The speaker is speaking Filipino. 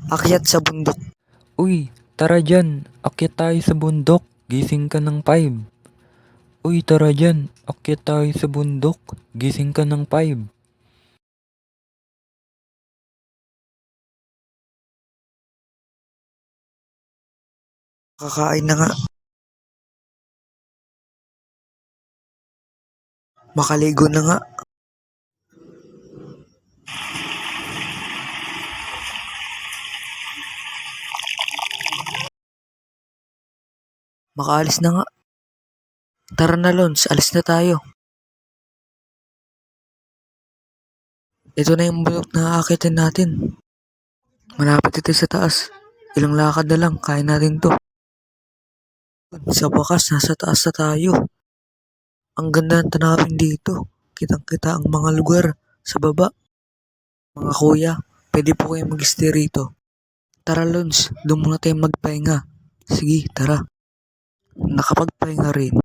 Akyat sa bundok. Uy, tara dyan, akyat tayo sa bundok, gising ka ng 5. Uy, tara dyan, akyat tayo sa bundok, gising ka ng 5. Kakain na nga. Makaligo na nga. Makaalis na nga. Tara na, Lons. Alis na tayo. Ito na yung bundok na aakitin natin. Malapit ito sa taas. Ilang lakad na lang, kaya natin to. Sa wakas, nasa taas na tayo. Ang ganda ng tanawin dito. Kitang-kita ang mga lugar sa baba. Mga kuya, pwede po kayo mag-stay rito. Tara, Lons. Doon muna tayo magpahinga. Sige, tara. Nakapagpahinga rin.